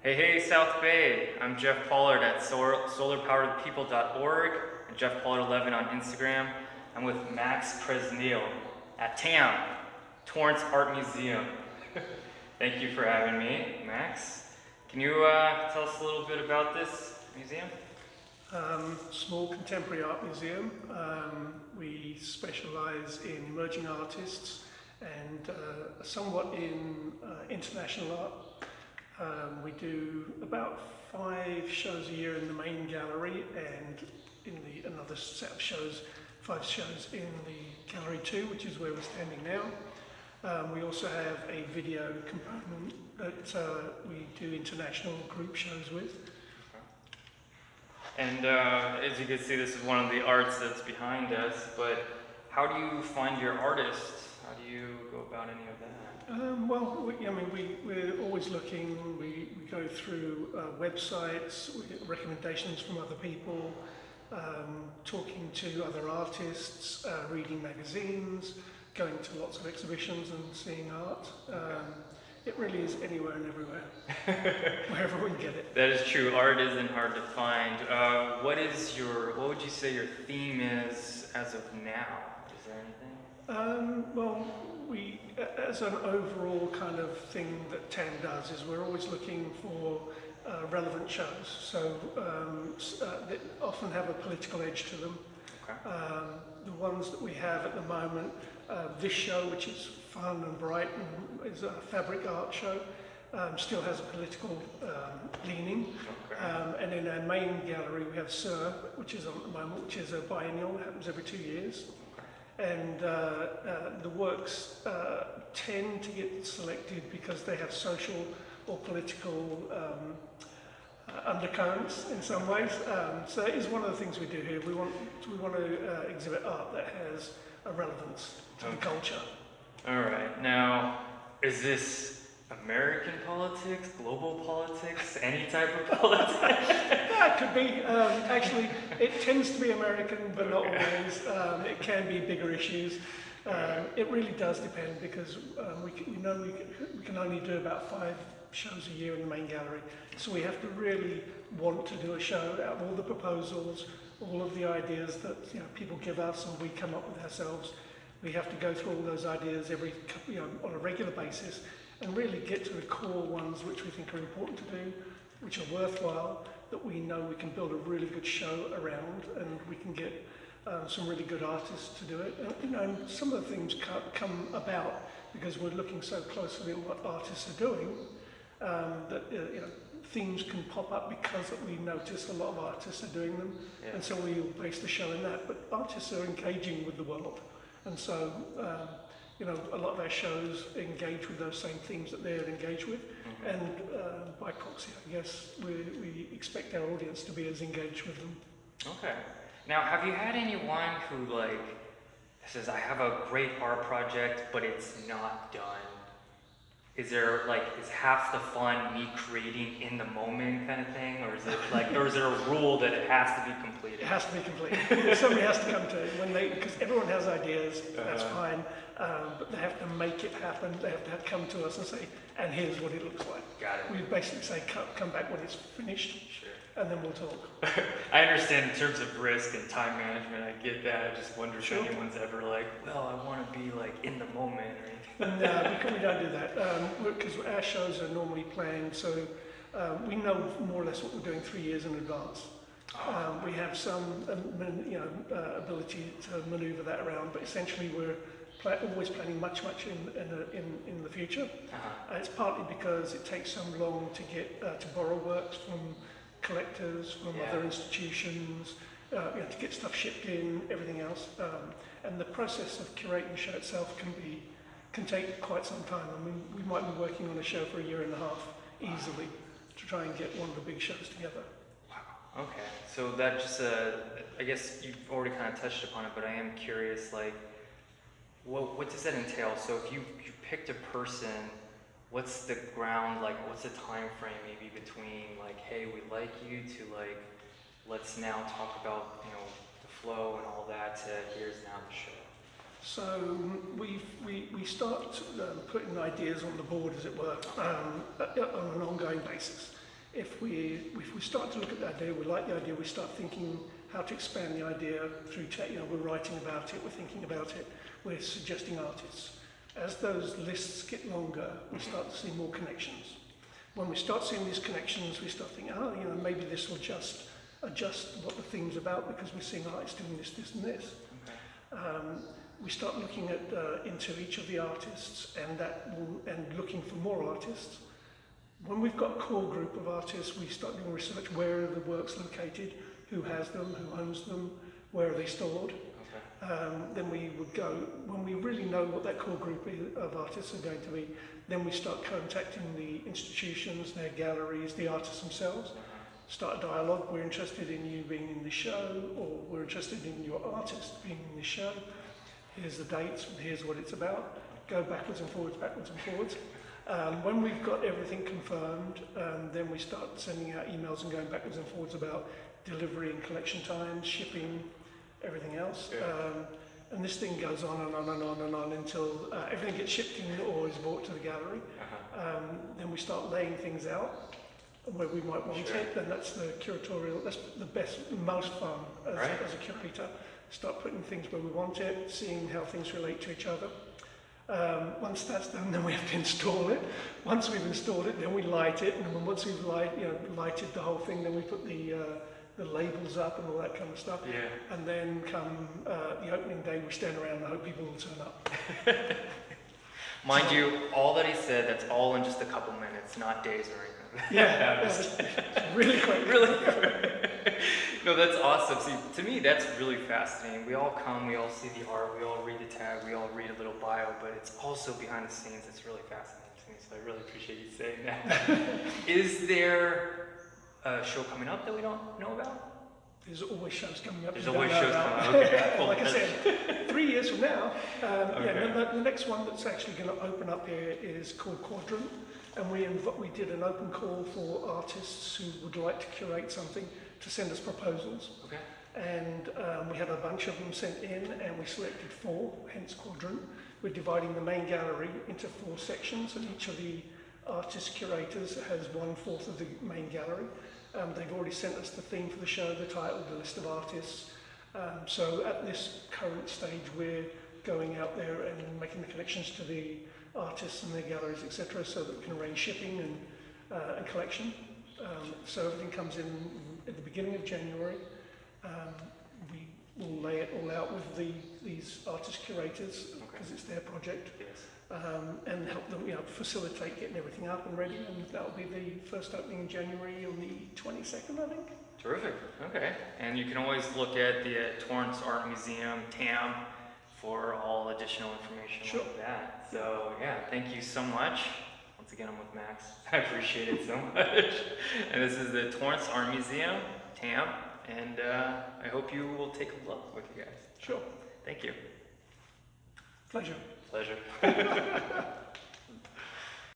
Hey, South Bay. I'm Jeff Pollard at solarpoweredpeople.org and Jeff Pollard11 on Instagram. I'm with Max Presneill at TAM, Torrance Art Museum. Thank you for having me, Max. Can you tell us a little bit about this museum? Small contemporary art museum. We specialise in emerging artists and somewhat in international art. We do about 5 shows a year in the main gallery and in another set of shows, 5 shows in the gallery 2, which is where we're standing now. We also have a video component that we do international group shows with. And as you can see, this is one of the arts that's behind us, but how do you find your artists? How do you go about any of that? We're always looking. We go through websites, we get recommendations from other people, talking to other artists, reading magazines, going to lots of exhibitions and seeing art. It really is anywhere and everywhere, wherever we can get it. That is true. Art isn't hard to find. What would you say your theme is as of now? Is there anything? We, as an overall kind of thing that TAM does, is we're always looking for relevant shows. So that often have a political edge to them. Okay. The ones that we have at the moment, this show, which is fun and bright and is a fabric art show, still has a political leaning. Okay. And in our main gallery we have Sir, which is on at the moment, which is a biennial, it happens every 2 years. And the works tend to get selected because they have social or political undercurrents in some ways. So that is one of the things we do here. We want to exhibit art that has a relevance to the culture. All right. Now, is this American politics, global politics, any type of politics? Yeah, it could be. Actually, it tends to be American, but not always. It can be bigger issues. It really does depend because we can only do about 5 shows a year in the main gallery. So we have to really want to do a show out of all the proposals, all of the ideas that people give us or we come up with ourselves. We have to go through all those ideas on a regular basis and really get to the core ones which we think are important to do, which are worthwhile, that we know we can build a really good show around and we can get some really good artists to do it. And some of the things come about because we're looking so closely at what artists are doing that themes can pop up because we notice a lot of artists are doing them, and so we'll base the show in that. But artists are engaging with the world, and so a lot of our shows engage with those same themes that they're engaged with, and by proxy, I guess, we expect our audience to be as engaged with them. Okay. Now, have you had anyone who says, I have a great art project, but it's not done? Is half the fun me creating in the moment kind of thing, or is it or is there a rule that it has to be completed? It has to be completed. Somebody has to come to it because everyone has ideas. That's fine, but they have to make it happen. They have to come to us and say, and here's what it looks like. Got it. We basically say, come back when it's finished. Sure. And then we'll talk. I understand in terms of risk and time management, I get that. I just wonder if anyone's ever I want to be in the moment or anything. No, we don't do that because our shows are normally planned, so we know more or less what we're doing 3 years in advance. We have some ability to manoeuvre that around, but essentially we're always planning much in the future. It's partly because it takes so long to get to borrow works from collectors, from other institutions, to get stuff shipped in, everything else, and the process of curating the show itself can take quite some time. I mean, we might be working on a show for 1.5 years easily to try and get one of the big shows together. Wow. Okay. So that just, I guess you've already kind of touched upon it, but I am curious, what does that entail? So if you picked a person, what's the ground, what's the time frame maybe between hey, we like you to let's now talk about, the flow and all that to here's now the show? So we start putting ideas on the board, as it were, on an ongoing basis. if we start to look at the idea, we like the idea, we start thinking how to expand the idea through we're writing about it, we're thinking about it, we're suggesting artists. As those lists get longer, we start to see more connections. When we start seeing these connections, we start thinking, maybe this will just adjust what the theme's about because we're seeing artists doing this, this, and this. Okay. We start looking at into each of the artists and looking for more artists. When we've got a core group of artists, we start doing research. Where are the works located? Who has them? Who owns them? Where are they stored? Okay. Then we would go, when we really know what that core group of artists are going to be, then we start contacting the institutions, their galleries, the artists themselves. Start a dialogue. We're interested in you being in the show, or we're interested in your artist being in the show. Here's the dates, here's what it's about. Go backwards and forwards, backwards and forwards. When we've got everything confirmed, then we start sending out emails and going backwards and forwards about delivery and collection times, shipping, everything else. Yeah. And this thing goes on and on and on and on until everything gets shipped in or is brought to the gallery. Then we start laying things out where we might want it, and that's the curatorial, that's the best, most fun as a curator. Start putting things where we want it, seeing how things relate to each other. Once that's done, then we have to install it. Once we've installed it, then we light it, and then once we've lighted the whole thing, then we put the labels up and all that kind of stuff. Yeah. And then come the opening day, we stand around and hope people will turn up. Mind you, all that he said, that's all in just a couple minutes, not days or anything. Yeah, it's really quick. Really quick. No, that's awesome. See, to me, that's really fascinating. We all come, we all see the art, we all read the tag, we all read a little bio, but it's also behind the scenes. It's really fascinating to me, so I really appreciate you saying that. Is there a show coming up that we don't know about? There's always shows coming up. There's always shows coming up. Okay. Like I said, 3 years from now, the next one that's actually going to open up here is called Quadrant, and we did an open call for artists who would like to curate something to send us proposals. Okay. And we had a bunch of them sent in, and we selected 4, hence Quadrant. We're dividing the main gallery into 4 sections, and each of the artist curators has 1/4 of the main gallery. They've already sent us the theme for the show, the title, the list of artists. So at this current stage, we're going out there and making the connections to the artists and their galleries, etc., so that we can arrange shipping and collection. So everything comes in at the beginning of January. We will lay it all out with these artist curators because it's their project. Yes. And help them, facilitate getting everything up and ready, and that'll be the first opening in January on the 22nd, I think. Terrific. Okay. And you can always look at the Torrance Art Museum, TAM, for all additional information like that. So yeah, thank you so much. Once again, I'm with Max. I appreciate it so much. And this is the Torrance Art Museum, TAM, and I hope you will take a look with you guys. Sure. Thank you. Pleasure. Pleasure.